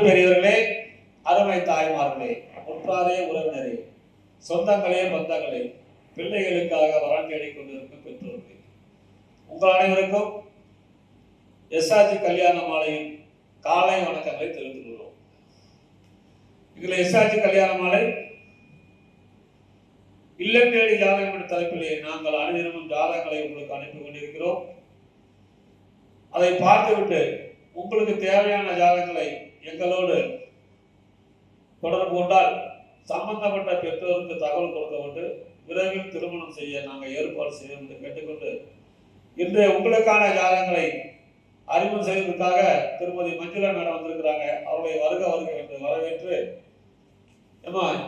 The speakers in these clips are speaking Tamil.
பெரியவர்களே, அருமை தாய்மார்களே, உற்றாரே உறவினரே, சொந்தங்களே பந்தங்களே, பிள்ளைகளுக்காக வரம் தேடிக் கொண்டிருக்கும் பெற்றோர்களே, உங்கள் அனைவருக்கும் எஸ்ஆர்ஜி கல்யாண மாலையின் காலை வணக்கங்களை தெரிவித்துக் கொள்வோம். இதில் எஸ்ஆர்ஜி கல்யாண மாலை இல்லம் தேடி ஜாதகம் என்ற தலைப்பிலே நாங்கள் அனைவரும் ஜாதகங்களை உங்களுக்கு அனுப்பி கொண்டிருக்கிறோம். அதை பார்த்துவிட்டு உங்களுக்கு தேவையான ஜாதகங்களை எங்களோடு தொடர்பு கொண்டால் சம்பந்தப்பட்ட பெற்றோருக்கு தகவல் கொடுத்துவிட்டு விரைவில் திருமணம் செய்ய நாங்கள் ஏற்பாடு செய்வோம் என்று கேட்டுக்கொண்டு இன்றைய உங்களுக்கான ஜாதகங்களை அறிமுகம் செய்வதற்காக திருமதி மஞ்சுளா மேடம் வந்திருக்கிறாங்க. அவருடைய வருக என்று வரவேற்று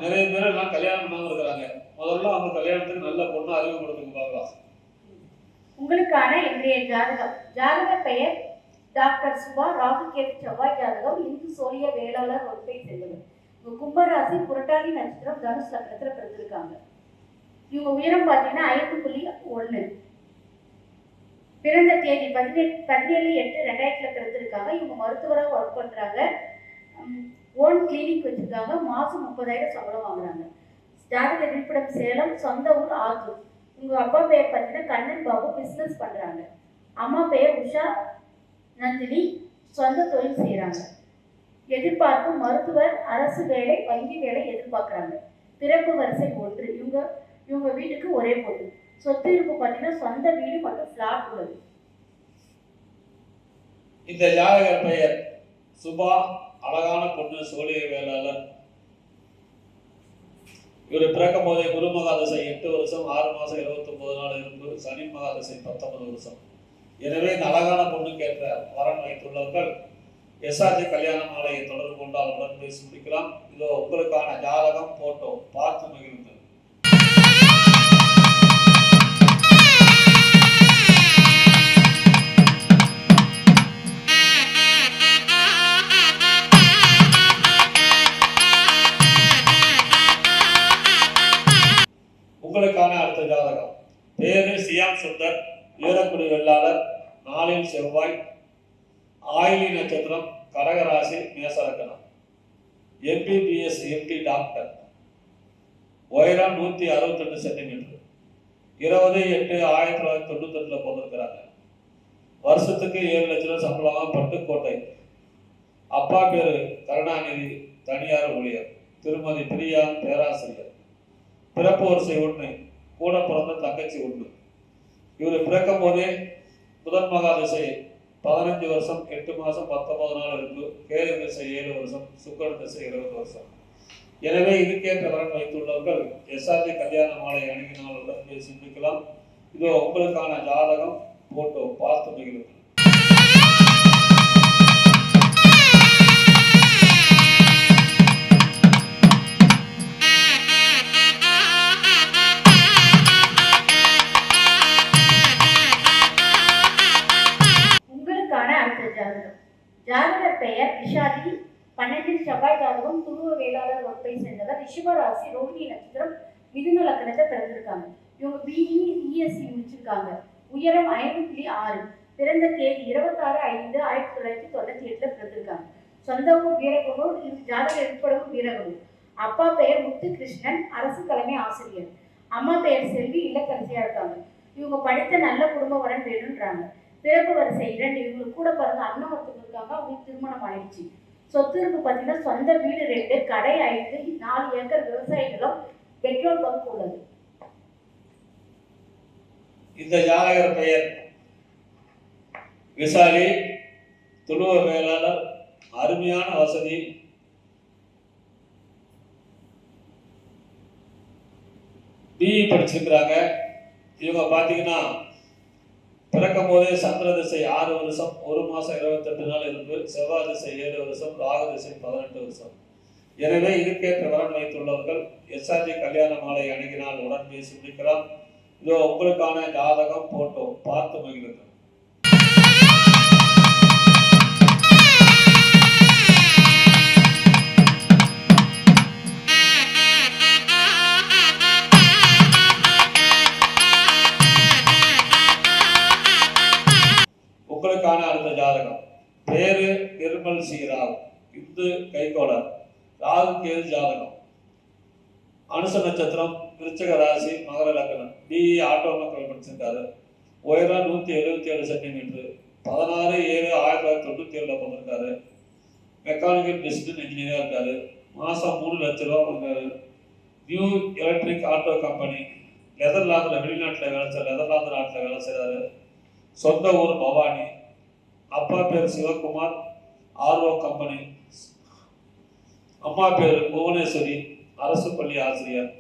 நிறைய பேர் எல்லாம் கல்யாணம் பண்ணாம இருக்கிறாங்க. முதல்ல அவங்க கல்யாணத்துக்கு நல்ல பொண்ணு அறிமுகம் கொடுத்துங்க பார்க்கலாம். உங்களுக்கான இன்றைய ஜாதக பெயர் டாக்டர் சுபா, ராகு கேது செவ்வாய் ஜாதகம், இந்து சோழிய வேளாளர் வகுப்பை சேர்ந்தவர். இவங்க கும்பராசி, புரட்டாதி நட்சத்திரம், தனுஷ் லக்னத்துல பிறந்திருக்காங்க. இவங்க உயரம் பார்த்தீங்கன்னா 5.1. பிறந்த தேதி 17/8/2000 பிறந்திருக்காங்க. இவங்க மருத்துவராக ஒர்க் பண்றாங்க. ஓன் கிளினிக் வச்சிருக்காங்க. மாசம் 30,000 சம்பளம் வாங்குறாங்க. ஜாதக இருப்பிடம் சேலம், சொந்த ஊர் ஆத்தூர். உங்க அப்பா பெயர் பார்த்தீங்கன்னா கண்ணன் பாபு, பிசினஸ் பண்றாங்க. அம்மா பெயர் உஷா நந்தினி, சொந்த தொழில் செய்கிறாங்க. எதிர்பார்ப்பு மருத்துவர், அரசு வேலை, வங்கி வேலை எதிர்பார்க்குறாங்க. பிறப்பு வரிசை 1. இவங்க வீட்டுக்கு ஒரே பொண்ணு. சொத்து இருப்பு பார்த்தீங்கன்னா சொந்த வீடு மற்றும் பிளாட் உள்ளது. இந்த ஜாதகர் பெயர் சுபா, அழகான பொண்ணு, சோழிய வேளாளர். இவர் பிறக்கும் போதே குரு மகாதசை 8 வருஷம் 6 மாதம் 29 நாள் இருப்பு, சனி மகாதசை 19 வருஷம். எனவே இந்த அழகான பொண்ணுக்கு ஏற்ற வரன் வைத்துள்ளவர்கள் எஸ்ஆர்ஜி கல்யாண மாலையை தொடர்பு கொண்டால் உடன் பேசி முடிக்கலாம். இதோ உங்களுக்கான ஜாதகம், போட்டோ பார்த்து மகிழ்ந்து. உங்களுக்கான அடுத்த ஜாதகம். பேரு சியாம் சுந்தர், ஈரக்குடி வெள்ளாளர், நாளில் செவ்வாய், ஆயிலி நட்சத்திரம், கடகராசி, மேசலக்கணம். MBBS MD doctor. உயரம் 162 சென்டிமீட்டர். 20/8/1998 பிறந்திருக்கிறாங்க. வருஷத்துக்கு 7 லட்சம் ரூபாய் சம்பளம், பட்டுக்கோட்டை. அப்பா பேரு கருணாநிதி, தனியார் ஊழியர். திருமதி பிரியா, பேராசிரியர். பிறப்பு வரிசை 1, கூட பிறந்த தங்கச்சி 1. இவர் பிறக்கும் போதே புதன் மகாதசை 15 வருஷம் 8 மாதம் 19 நாள் இருக்கு. கேது திசை 7 வருஷம், சுக்கிர திசை 20 வருஷம். எனவே இதுக்கேற்ற வரன் வைத்துள்ளவர்கள் எஸ்ஆர்ஜி கல்யாண மாலை அணுகினாலுடன் பேசி முடிக்கலாம். இதோ உங்களுக்கான ஜாதகம், போட்டோ பார்த்து மகிழ்ந்து. ஜாதகர் பெயர் விஷாலி, 12 செவ்வாய் ஜாதகம், துருவ வேளாளர் வகுப்பை சேர்ந்தவர். ரிஷபராசி, ரோஹிணி நட்சத்திரம், மிதுன லக்னத்தை பிறந்திருக்காங்க. இவங்க BE ESC முடிச்சிருக்காங்க. உயரம் 5.6. பிறந்த தேதி 26/5/1998 பிறந்திருக்காங்க. சொந்த ஊர் வீரகுனூர். ஜாதக இருப்படவும் வீரகுனூர். அப்பா பெயர் முத்துகிருஷ்ணன், அரசு தலைமை ஆசிரியர். அம்மா பெயர் செல்வி, இல்லக்கரசியா இருக்காங்க. இவங்க படித்த நல்ல குடும்ப வரன் வேணும்ன்றாங்க. பிறப்பு வரிசை 2. இவங்களுக்கு கூட பிறந்த அண்ணன் ஒருத்தர் இருக்காங்க. அவங்களுக்கு திருமணம் ஆயிடுச்சு. சொத்து இருப்பு பார்த்தீங்கன்னா சொந்த வீடு 2, கடை 5, 4 ஏக்கர் விவசாய நிலம், பெட்ரோல் பங்க் உள்ளது. இந்த ஜாதகர் பெயர் விசாலி, துளுவ வேளாளர், அருமையான வசதி. BE படிச்சிருக்கிறாங்க. இவங்க பார்த்தீங்கன்னா பிறக்கும் போதே சந்திர திசை 6 வருஷம் 1 மாதம் 28 நாள் இருக்கு. செவ்வாய் திசை 7 வருஷம், ராகு திசை 18 வருஷம். எனவே இதுக்கேற்ற வரன் வைத்துள்ளவர்கள் எஸ்ஆர்ஜி கல்யாண மாலை அணுகினால் உடன் பேசி முடிக்கலாம். இதோ உங்களுக்கான ஜாதகம், போட்டோ பார்த்து மகிழ்ந்து. உங்களுக்கான அடுத்த ஜாதகம். பேரு நிர்மல் சி ராவ், இந்து கைகோளர், ராகு கேது ஜாதகம், அனுச நட்சத்திரம், விருச்சிக ராசி, மகர லக்னம், பிஇ ஆட்டோமொபைல் படிச்சிருக்காரு. உயரம் 177 சென்டிமீட்டர், 16/7/1997 பிறந்திருக்காரு. மெக்கானிக்கல் டிசிப்ளின் இன்ஜினியராக இருக்காரு. மாதம் 3 லட்ச ரூபா வாங்குறாரு. நியூ எலக்ட்ரிக் ஆட்டோ கம்பெனி, நெதர்லாந்தில் வெளிநாட்டில் நெதர்லாந்து நாட்டில் வேலை செய்கிறாரு. சொந்த ஊர் பவானி. அப்பா பேர் சிவகுமார், ஆர்ஓ கம்பெனி. அம்மா பேர் புவனேஸ்வரி, அரசு பள்ளி ஆசிரியர்.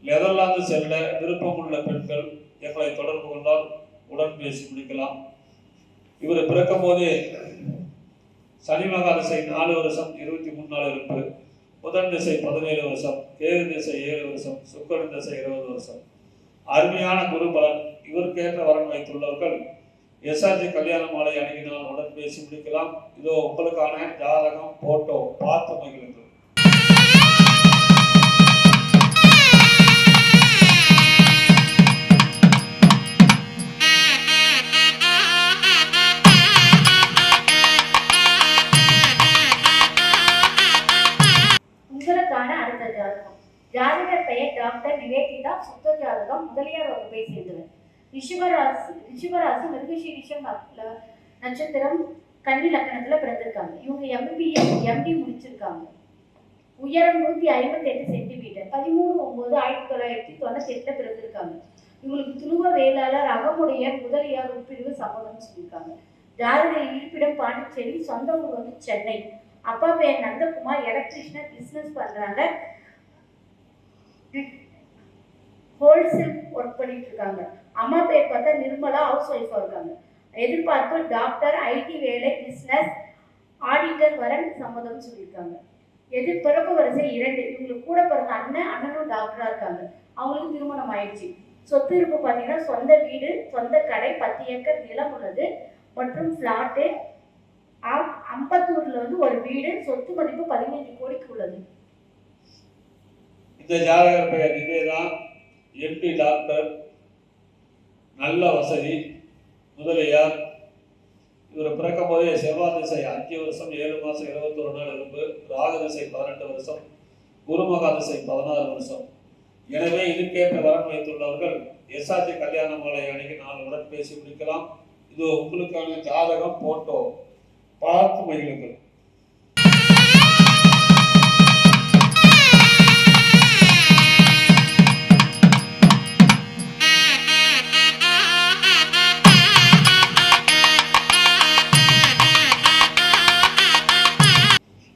நெதர்லாந்து செல்ல விருப்பமுள்ள பெண்கள் எங்களை தொடர்பு கொண்டால் உடன் பேசி முடிக்கலாம். இவர் பிறக்கும் போதே சனி மகா திசை 4 வருஷம் 23 நாள் இருப்பு, புதன் திசை 17 வருஷம், கேது திசை 7 வருஷம், சுக்கிரன் திசை 20 வருஷம். அருமையான குரு பலன். இவருக்கேற்ற வரன் வைத்துள்ளவர்கள் எஸ்ஆர்ஜி கல்யாண மாலை அணுகினால் உடன் பேசி முடிக்கலாம். இதோ உங்களுக்கான ஜாதகம், போட்டோ பார்த்து மகிழுங்கள். உங்களுக்கான அடுத்த ஜாதகம். ஜாதகர் பெயர் டாக்டர் நிவேதிதா. சுத்த ஜாதகம், முதலியார் வகுப்பை சேர்ந்தவர். ரிஷபராசி மிருகசீரிஷம் நட்சத்திரம், கன்னி லக்னத்துல பிறந்திருக்காங்க. இவங்க எம்பிபிஎஸ் எம்டி முடிச்சிருக்காங்க. உயரம் 158 சென்டிமீட்டர், 13/9/1998 பிறந்திருக்காங்க. இவங்களுக்கு துருவ வேளாளர், அகமுடையர், முதலியார் உட்பிரிவு சம்மதம் சொல்லியிருக்காங்க. ஜாதக இருப்பிடம் பாண்டிச்சேரி, சொந்த ஊர் வந்து சென்னை. அப்பா பேர் நந்தகுமார், எலக்ட்ரிஷியன், பிசினஸ் பண்றாங்க. ஹோல்சேல் ஒர்க் பண்ணிட்டு இருக்காங்க. அம்மா பேர் பார்த்தா நிர்மலா, ஹவுஸ் ஒய்ஃபா இருக்காங்க. எதிர்பார்ப்பு டாக்டர், ஐடி வேலை, பிசினஸ், ஆடிட்டர் வரன் சம்மதம் சொல்லியிருக்காங்க. பிறப்பு வரிசை 2. இவங்களுக்கு கூட பிறந்த அண்ணனும் டாக்டரா இருக்காங்க. அவங்களுக்கு திருமணம் ஆயிடுச்சு. சொத்து இருப்பு பார்த்தீங்கன்னா சொந்த வீடு, சொந்த கடை, 10 ஏக்கர் நிலம் உள்ளது மற்றும் பிளாட்டு. அம்பத்தூர்ல வந்து ஒரு வீடு, சொத்து மதிப்பு 15 கோடிக்கு உள்ளது. இந்த ஜாதகர் பெயர் நிவேதா, எம்பி டாக்டர், நல்ல வசதி, முதலியார். இவர் பிறக்கும் போதே செவ்வாய் திசை 5 வருஷம் 7 மாதம் 21 நாள் இருப்பு, ராகு திசை 18 வருஷம், குருமகா திசை 16 வருஷம். எனவே இதுக்கேற்ற வரன் வைத்துள்ளவர்கள் எஸ்ஆர்ஜி கல்யாண மாலை அணுகி நாள் உடன் பேசி முடிக்கலாம். இது உங்களுக்கான ஜாதகம், போட்டோ பார்த்து மகிழுங்கள்.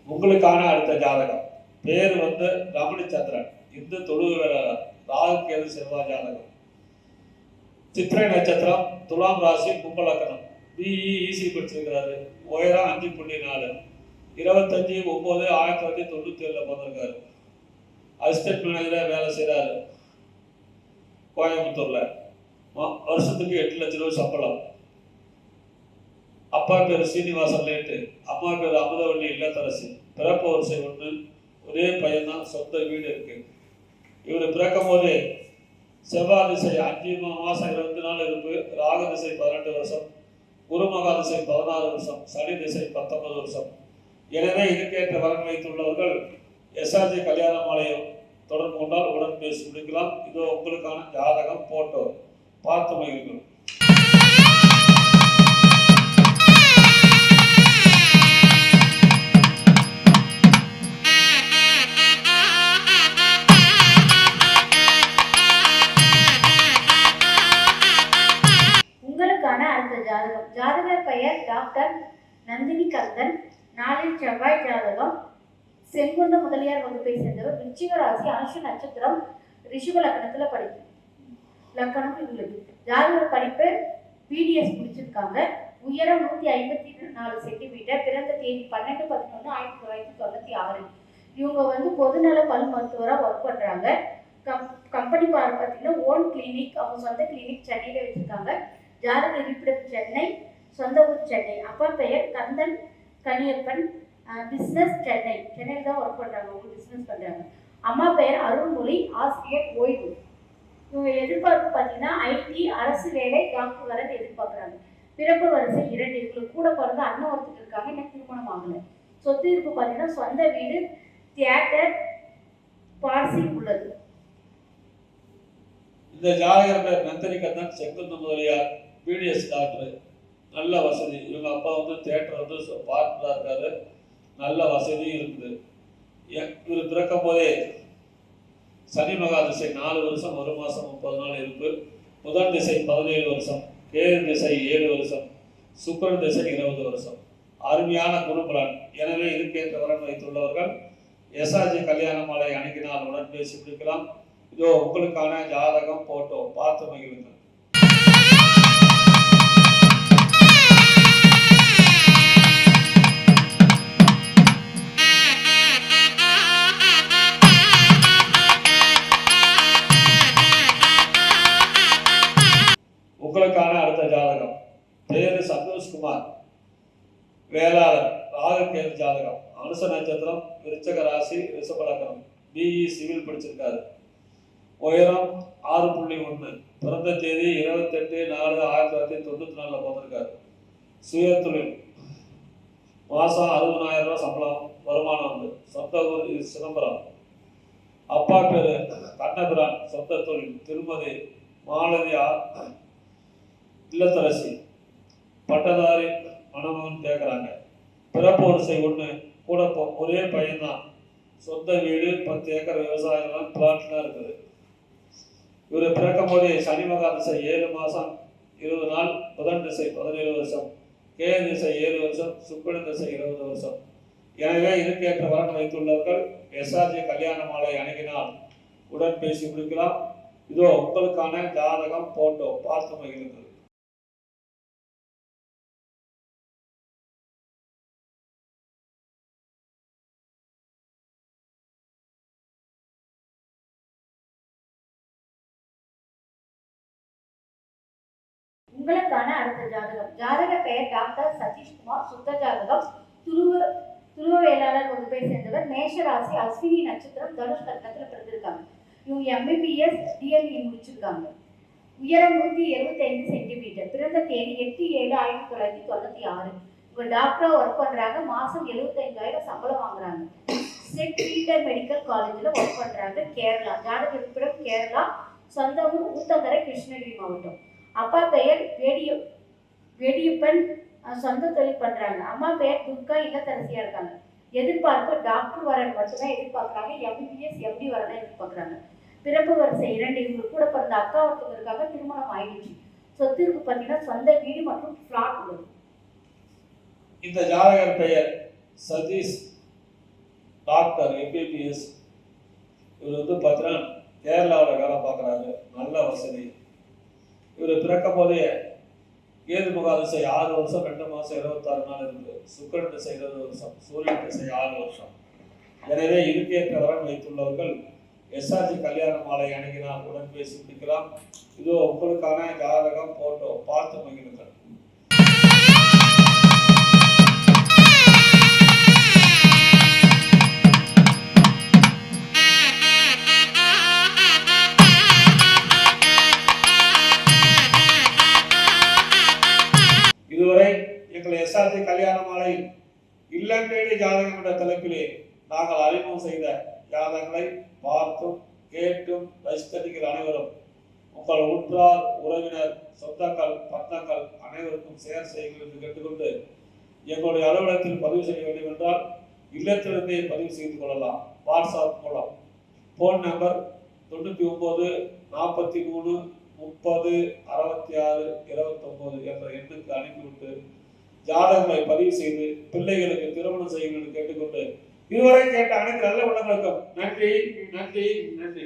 உங்களுக்கான அடுத்த ஜாதகம். பேர் வந்து ரமணிச்சந்திரன், இந்து தொழுவு வேளாளர், ராகு கேது செவ்வாய் ஜாதகம். சித்திரை நட்சத்திரம், துலாம் ராசி, கும்ப லக்னம், பிஇ ஈசி படிச்சிருக்கிறாரு. உயரம் 5.4, 25/9/1997 பிறந்திருக்காரு. அசிஸ்டன்ட் மேனேஜராக வேலை செய்கிறாரு கோயம்புத்தூர்ல. வருஷத்துக்கு 8 லட்ச ரூபாய் சம்பளம். அப்பா பேர் சீனிவாசன் லேட்டு, அம்மா பேர் அமுதவள்ளி இல்லத்தரசி. பிறப்பு வரிசை 1. ஒரே பையன்தான், சொந்த வீடு இருக்கு. இவர் பிறக்கும் போதே செவ்வாய் திசை 5 மாதம் 20 நாள் இருப்பு, ராகு திசை 18 வருஷம், குருமகா திசை 16 வருஷம், சனி திசை 19 வருஷம். எனவே இதுக்கேற்ற வரன் வைத்துள்ளவர்கள் எஸ்ஆர்ஜி கல்யாண மாலையம் தொடர்பு கொண்டால் உடன் பேசி முடிக்கலாம். இதோ உங்களுக்கான ஜாதகம், போட்டோ பார்த்து மகிழுங்கள். ஜாதகர் பெயர் டாக்டர் நந்தினி கந்தன். நாளில் செவ்வாய் ஜாதகம், செங்குந்த முதலியார் வகுப்பை சேர்ந்தவர். விருச்சிக ராசி, அனுஷ நட்சத்திரம், ரிஷப லக்னத்துல லக்கணம் உள்ளது. ஜாதகர் படிப்பு பிடிஎஸ் முடிச்சிருக்காங்க. உயரம் 154 சென்டிமீட்டர், பிறந்த தேதி 12/11/1996. இவங்க வந்து பொதுநல பல் மருத்துவராக ஒர்க் பண்றாங்க. கம்பெனி பார்த்தீங்கன்னா ஓன் கிளினிக், அவங்க சொந்த கிளினிக் சென்னையில வச்சிருக்காங்க. ஜாதக இருப்பிடம் சென்னை, சொந்த ஊர் சென்னை. அப்பா பெயர் கந்தன் கனியப்பன், பிஸ்னஸ் சென்னையில் தான் ஒர்க் பண்ணுறாங்க, அவங்க பிஸ்னஸ் பண்ணுறாங்க. அம்மா பெயர் அருள்மொழி, ஆசிரியர், ஓய்வு. இவங்க எதிர்பார்ப்பு பார்த்தீங்கன்னா ஐடி, அரசு வேலை, டாக்டர் வரது எதிர்பார்க்குறாங்க. பிறப்பு வரிசை 2. இவங்களுக்கு கூட பிறந்த அண்ணன் ஒருத்தர் இருக்காங்க, எனக்கு திருமணம் ஆகலை. சொத்து இருப்பு பார்த்தீங்கன்னா சொந்த வீடு, தியேட்டர், பார்சிங் உள்ளது. இந்த ஜாதகர் பேர் நந்தினி கண்ணன், செங்குந்த முதலியார், பிடிஎஸ் டாக்டர், நல்ல வசதி. இவங்க அப்பா வந்து தியேட்டர் வந்து பார்ட்னராக இருக்காரு, நல்ல வசதியும் இருக்குது. இவர் பிறக்கும் போதே சனி மகா திசை 4 வருஷம் 1 மாதம் 30 நாள் இருப்பு, புதன் திசை 17 வருஷம், கேது திசை 7 வருஷம், சுக்கிரன் திசை 20 வருஷம். அருமையான குருபலன். எனவே இதுக்கேற்ற வரன் வைத்துள்ளவர்கள் எஸ்ஆர்ஜி கல்யாண மாலை அணுகினால் உடன் பேசி பிடிக்கலாம். இதோ உங்களுக்கான ஜாதகம் போட்டோ பார்த்து மகிழுங்கள். உங்களுக்கான அடுத்த ஜாதகம். பேரு சந்தோஷ்குமார், வேளாளர், ராகுகேது ஜாதகம், அனுச நட்சத்திரம், விருச்சக ராசி, ரிஷப லக்னம், பிஇ சிவில் படிச்சிருக்காரு. உயரம் 6.1, பிறந்த தேதி 28/4/1994 பிறந்திருக்காரு. சுய தொழில், மாசம் 60,000 ரூபாய் சம்பளம், வருமானம் உண்டு. சொந்த ஊர் சிதம்பரம். அப்பா பேரு கண்ணபிரான், சொந்த தொழில் திருமதி மாலதி இல்லத்தரசி, பட்டதாரி மணமகன் கேட்குறாங்க. பிறப்பு வரிசை 1, கூட ஒரே பையன்தான். சொந்த வீடு, 10 ஏக்கர் விவசாயம்லாம் பிளாட்லாம் இருக்குது. இவர் பிறக்கும் போதே சனி மகா திசை 7 மாதம் 20 நாள், புதன் திசை 17 வருஷம், கேது திசை 7 வருஷம், சுக்கிரன் திசை 20 வருஷம். எனவே இதுக்கேற்ற வரன் வைத்துள்ளவர்கள் எஸ்ஆர்ஜி கல்யாண மாலை அணுகினால் உடன் பேசி முடிக்கலாம். இதோ உங்களுக்கான ஜாதகம் போட்டோ பார்த்து மகிழுங்கள். உங்களுக்கான அடுத்த ஜாதகம். ஜாதக பெயர் டாக்டர் சதீஷ்குமார், சுத்த ஜாதகம், துருவ வேளாளர் வகுப்பை சேர்ந்தவர், மேஷ ராசி, அஸ்வினி நட்சத்திரம், தனுஷ் லக்னத்தில் பிறந்திருக்காங்க. இவங்க எம்பிபிஎஸ் டிஎல்இ முடிச்சிருக்காங்க. உயரம் 175 சென்டிமீட்டர், பிறந்த தேதி 8/7/1996. இவங்க டாக்டரா ஒர்க் பண்றாங்க. மாசம் 75,000 சம்பளம் வாங்குறாங்க. செட் பீட்டர் மெடிக்கல் காலேஜில் ஒர்க் பண்றாங்க. கேரளா. ஜாதக இருப்பிடம் கேரளா. சொந்த ஊர் ஊத்தங்கரை, கிருஷ்ணகிரி மாவட்டம். அப்பா பெயர் வெடியப்பன், சொந்த தொழில் பண்றாங்க. அம்மா பெயர் துர்கா, இல்லத்தரசியா இருக்காங்க. எதிர்பார்ப்பு டாக்டர் வரன் மட்டும்தான் எதிர்பார்க்குறாங்க. எம்பிபிஎஸ் எம்டி வரனை எதிர்பார்க்குறாங்க. பிறப்பு வரிசை 2. இவங்க கூட பிறந்த அக்கா ஒருத்தவங்களுக்காக திருமணம் ஆயிடுச்சு. சொத்து இருக்கு பார்த்தீங்கன்னா சொந்த வீடு மற்றும் பிளாட் உள்ளது. இந்த ஜாதகர் பெயர் சதீஷ், டாக்டர், எம்பிபிஎஸ். இவர் வந்து பார்த்தீங்கன்னா கேரளாவில் வேலை பார்க்குறாரு, நல்ல வசதி. இவர் பிறக்கும் போதே கேது மகா திசை 6 வருஷம் 2 மாதம் 26 நாள் இருக்கு. சுக்கிரன் திசை 20 வருஷம், சூரியன் திசை 6 வருஷம். எனவே இதுக்கேற்ற வரன் வைத்துள்ளவர்கள் எஸ்ஆர்ஜி கல்யாண மாலை அணுகினால் உடன் பேசி பிடிக்கலாம். இதோ உங்களுக்கான ஜாதகம் போட்டோ பார்த்து மகிழுங்கள். இதுவரை எங்கள் எஸ்ஆர்ஜி கல்யாண மாலை இல்லம் தேடி ஜாதகம் என்ற தலைப்பிலே நாங்கள் அறிமுகம் செய்த ஜாதகங்களை பார்த்தும் கேட்டும் ரசித்தடிகள் அனைவரும் உங்கள் உற்றார், உறவினர், சொந்தங்கள், பந்தங்கள் அனைவருக்கும் ஷேர் செய்யுங்கள் என்று கேட்டுக்கொண்டு எங்களுடைய அலுவலகத்தில் பதிவு செய்ய வேண்டும் என்றால் இல்லத்திலிருந்தே பதிவு செய்து கொள்ளலாம். வாட்ஸ்அப் மூலம். ஃபோன் நம்பர் 99 43 30 66 29 என்ற எண்ணுக்கு அனுப்பிவிட்டு ஜாதகங்களை பதிவு செய்து பிள்ளைகளுக்கு திருமணம் செய்யுங்கள் என்று கேட்டுக்கொண்டு இதுவரை கேட்ட அனைத்து நல்ல உள்ளங்களுக்கும் நன்றி, நன்றி, நன்றி.